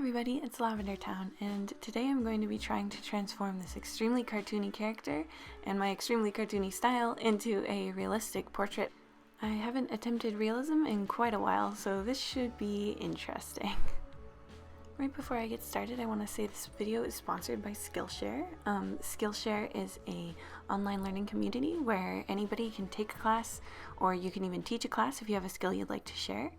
everybody, it's Lavender Town, and today I'm going to be trying to transform this extremely cartoony character and my extremely cartoony style into a realistic portrait. I haven't attempted realism in quite a while, so this should be interesting. Right before I get started, I want to say this video is sponsored by Skillshare. Skillshare is an online learning community where anybody can take a class, or you can even teach a class if you have a skill you'd like to share.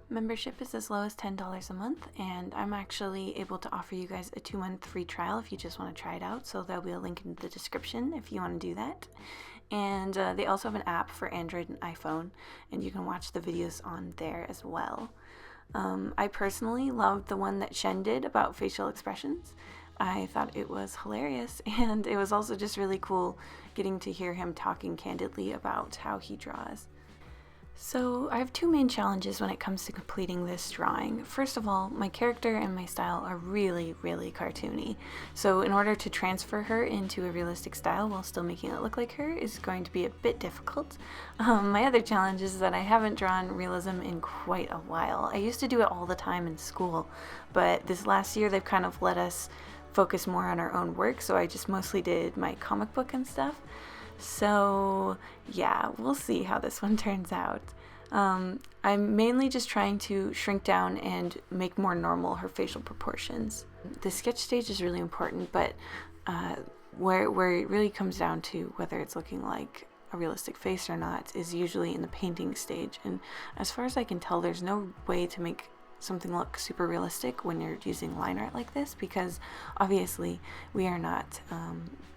Membership is as low as $10 a month, and I'm actually able to offer you guys a 2-month free trial if you just want to try it out, so there'll be a link in the description if you want to do that. And they also have an app for Android and iPhone, and you can watch the videos on there as well. I personally loved the one that Shen did about facial expressions. I thought it was hilarious, and it was also just really cool getting to hear him talking candidly about how he draws. So I have two main challenges when it comes to completing this drawing. First of all, my character and my style are really cartoony. So in order to transfer her into a realistic style while still making it look like her is going to be a bit difficult. My other challenge is that I haven't drawn realism in quite a while. I used to do it all the time in school, but this last year they've kind of let us focus more on our own work, so I just mostly did my comic book and stuff. So yeah, we'll see how this one turns out. I'm mainly just trying to shrink down and make more normal her facial proportions. The sketch stage is really important, but where it really comes down to whether it's looking like a realistic face or not is usually in the painting stage. And as far as I can tell, there's no way to make something look super realistic when you're using line art like this, because obviously we are not,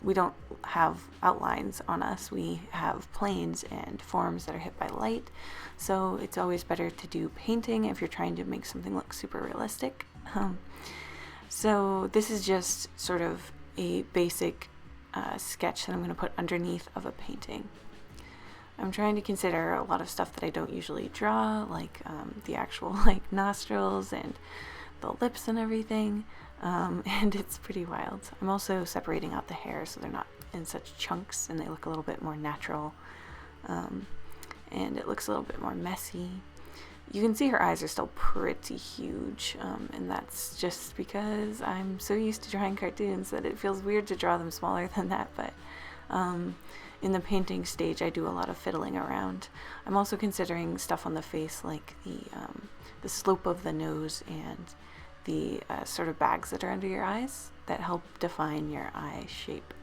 we don't have outlines on us, we have planes and forms that are hit by light, so it's always better to do painting if you're trying to make something look super realistic. So this is just sort of a basic sketch that I'm going to put underneath of a painting. I'm trying to consider a lot of stuff that I don't usually draw, like the actual nostrils and the lips and everything, and it's pretty wild. I'm also separating out the hair so they're not in such chunks and they look a little bit more natural, and it looks a little bit more messy. You can see her eyes are still pretty huge, and that's just because I'm so used to drawing cartoons that it feels weird to draw them smaller than that, but in the painting stage, I do a lot of fiddling around. I'm also considering stuff on the face, like the slope of the nose and the sort of bags that are under your eyes that help define your eye shape.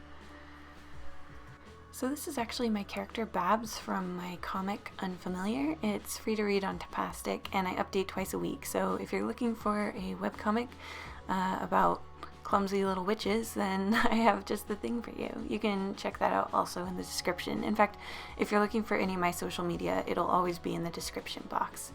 So this is actually my character Babs from my comic Unfamiliar. It's free to read on Tapastic, and I update twice a week. So if you're looking for a webcomic about clumsy little witches, then I have just the thing for you. You can check that out also in the description. In fact, if you're looking for any of my social media, it'll always be in the description box.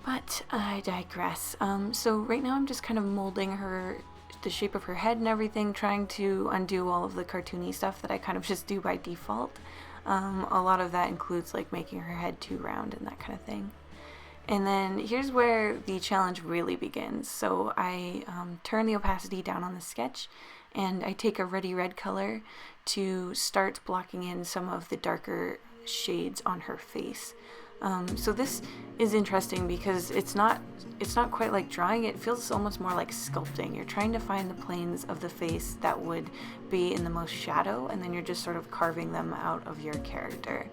But I digress. So right now I'm just kind of molding her, the shape of her head and everything, trying to undo all of the cartoony stuff that I kind of just do by default. A lot of that includes like making her head too round and that kind of thing. And then here's where the challenge really begins. So I turn the opacity down on the sketch, and I take a ruddy red color to start blocking in some of the darker shades on her face. So this is interesting because it's not quite like drawing. It feels almost more like sculpting. You're trying to find the planes of the face that would be in the most shadow, and then you're just sort of carving them out of your character.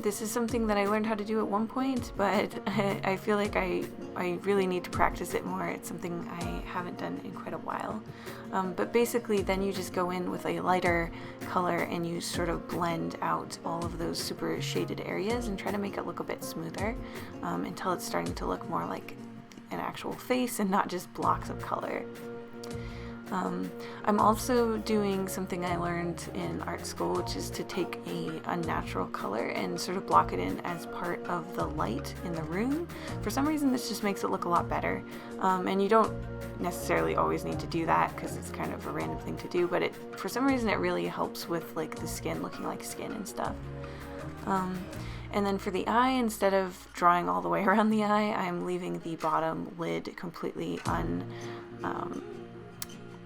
This is something that I learned how to do at one point, but I feel like I really need to practice it more. It's something I haven't done in quite a while. But basically then you just go in with a lighter color and you sort of blend out all of those super shaded areas and try to make it look a bit smoother until it's starting to look more like an actual face and not just blocks of color. I'm also doing something I learned in art school, which is to take a unnatural color and sort of block it in as part of the light in the room. For some reason this just makes it look a lot better, and you don't necessarily always need to do that because it's kind of a random thing to do, but for some reason it really helps with like the skin looking like skin and stuff. And then for the eye, instead of drawing all the way around the eye, I'm leaving the bottom lid completely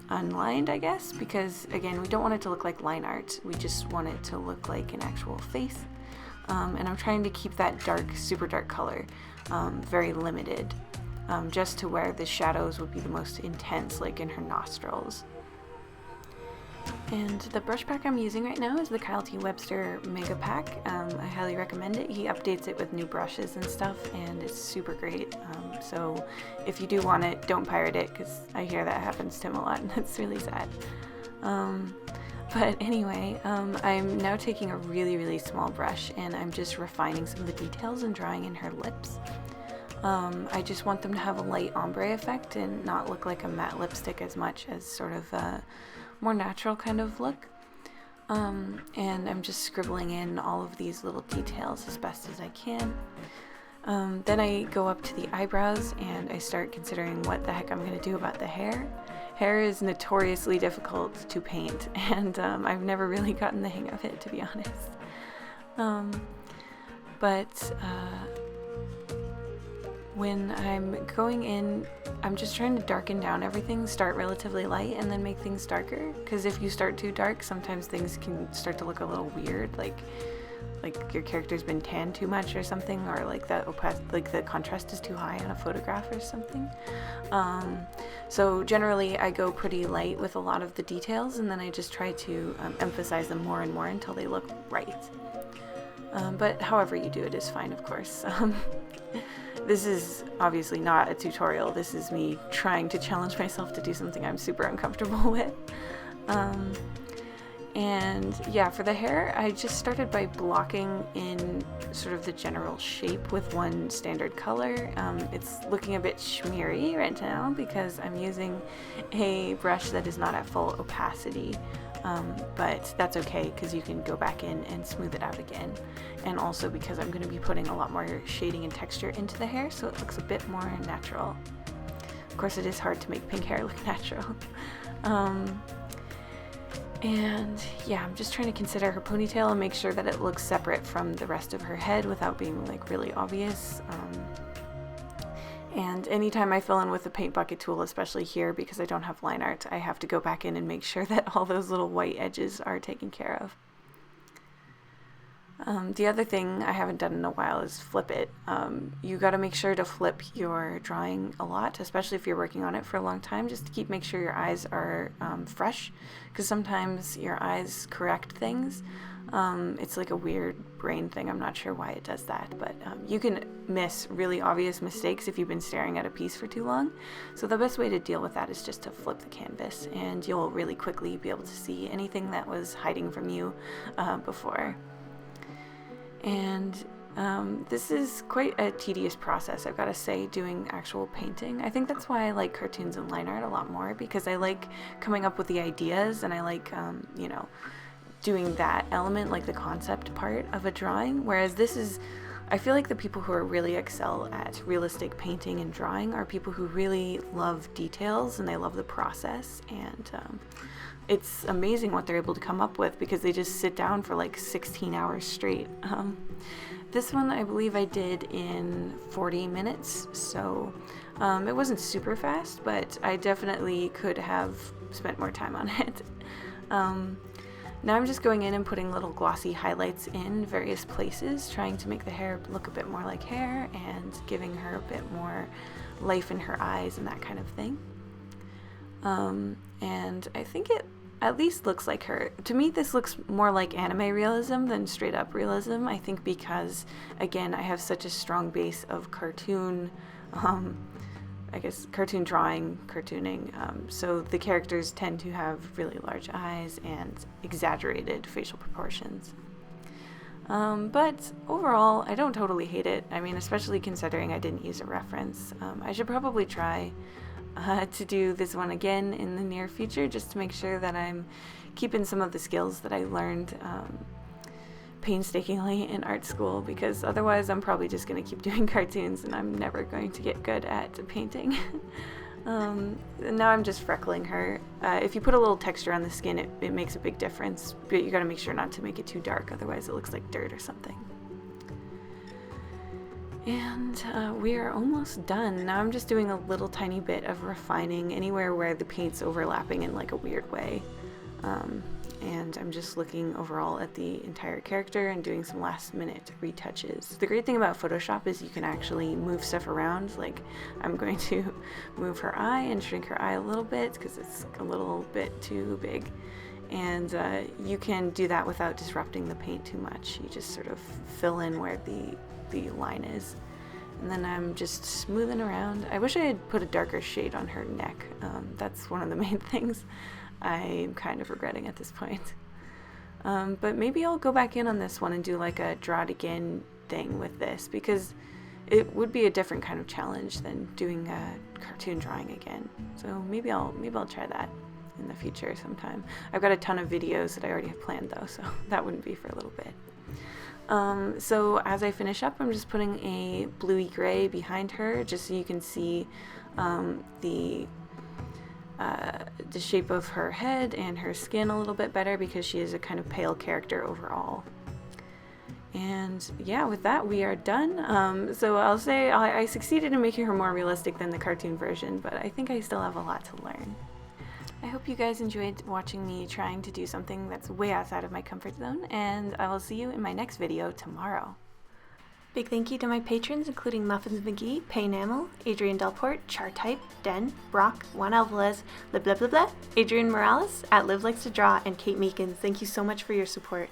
unlined, I guess, because again, we don't want it to look like line art. We just want it to look like an actual face. And I'm trying to keep that dark, super dark color very limited. just to where the shadows would be the most intense, like in her nostrils. And the brush pack I'm using right now is the Kyle T. Webster Mega Pack. I highly recommend it. He updates it with new brushes and stuff, and it's super great. So if you do want it, don't pirate it, because I hear that happens to him a lot, and that's really sad. But anyway, I'm now taking a really small brush, and I'm just refining some of the details and drawing in her lips. I just want them to have a light ombre effect and not look like a matte lipstick as much as sort of a more natural kind of look. And I'm just scribbling in all of these little details as best as I can. Then I go up to the eyebrows and I start considering what the heck I'm going to do about the hair. Hair is notoriously difficult to paint, and I've never really gotten the hang of it, to be honest. When I'm going in, I'm just trying to darken down everything, start relatively light, and then make things darker. Because if you start too dark, sometimes things can start to look a little weird, like your character's been tanned too much or something, or like the contrast is too high on a photograph or something. So generally, I go pretty light with a lot of the details, and then I just try to emphasize them more and more until they look right. But however you do it is fine, of course. This is obviously not a tutorial. This is me trying to challenge myself to do something I'm super uncomfortable with. And yeah, for the hair, I just started by blocking in sort of the general shape with one standard color. It's looking a bit schmeary right now because I'm using a brush that is not at full opacity. But that's okay because you can go back in and smooth it out again. And also because I'm going to be putting a lot more shading and texture into the hair, so it looks a bit more natural. Of course, it is hard to make pink hair look natural. And yeah, I'm just trying to consider her ponytail and make sure that it looks separate from the rest of her head without being like really obvious. And anytime I fill in with the paint bucket tool, especially here because I don't have line art, I have to go back in and make sure that all those little white edges are taken care of. The other thing I haven't done in a while is flip it. You got to make sure to flip your drawing a lot, especially if you're working on it for a long time, just to make sure your eyes are fresh, because sometimes your eyes correct things. It's like a weird brain thing. I'm not sure why it does that, but you can miss really obvious mistakes if you've been staring at a piece for too long. So the best way to deal with that is just to flip the canvas, and you'll really quickly be able to see anything that was hiding from you before. And this is quite a tedious process, I've got to say, doing actual painting. I think that's why I like cartoons and line art a lot more, because I like coming up with the ideas, and I like, doing that element, like the concept part of a drawing, whereas this is, I feel like the people who really excel at realistic painting and drawing are people who really love details and they love the process, and it's amazing what they're able to come up with because they just sit down for like 16 hours straight. This one I believe I did in 40 minutes, so it wasn't super fast, but I definitely could have spent more time on it. Now I'm just going in and putting little glossy highlights in various places, trying to make the hair look a bit more like hair and giving her a bit more life in her eyes and that kind of thing. And I think it at least looks like her. To me, this looks more like anime realism than straight up realism, I think, because again, I have such a strong base of cartoon, cartoon drawing, cartooning, so the characters tend to have really large eyes and exaggerated facial proportions. But overall, I don't totally hate it. I mean, especially considering I didn't use a reference. I should probably try to do this one again in the near future, just to make sure that I'm keeping some of the skills that I learned painstakingly in art school, because otherwise I'm probably just going to keep doing cartoons and I'm never going to get good at painting. Now I'm just freckling her. If you put a little texture on the skin, it makes a big difference, but you got to make sure not to make it too dark, otherwise it looks like dirt or something. And we are almost done. Now I'm just doing a little tiny bit of refining anywhere where the paint's overlapping in like a weird way. And I'm just looking overall at the entire character and doing some last minute retouches. The great thing about Photoshop is you can actually move stuff around. Like, I'm going to move her eye and shrink her eye a little bit because it's a little bit too big. And you can do that without disrupting the paint too much. You just sort of fill in where the line is. And then I'm just smoothing around. I wish I had put a darker shade on her neck. That's one of the main things I'm kind of regretting at this point. But maybe I'll go back in on this one and do like a draw it again thing with this, because it would be a different kind of challenge than doing a cartoon drawing again. So maybe I'll try that in the future sometime. I've got a ton of videos that I already have planned though, so that wouldn't be for a little bit. So as I finish up, I'm just putting a bluey gray behind her just so you can see the shape of her head and her skin a little bit better, because she is a kind of pale character overall. And yeah, with that we are done. So I'll say I succeeded in making her more realistic than the cartoon version, but I think I still have a lot to learn. I hope you guys enjoyed watching me trying to do something that's way outside of my comfort zone, and I will see you in my next video tomorrow. Big thank you to my patrons, including Muffins McGee, Paynamel, Adrian Delport, Chartype, Den, Brock, Juan Alvarez, Blah Blah Blah Blah, Adrian Morales, at Liv Likes to Draw, and Kate Meekins. Thank you so much for your support.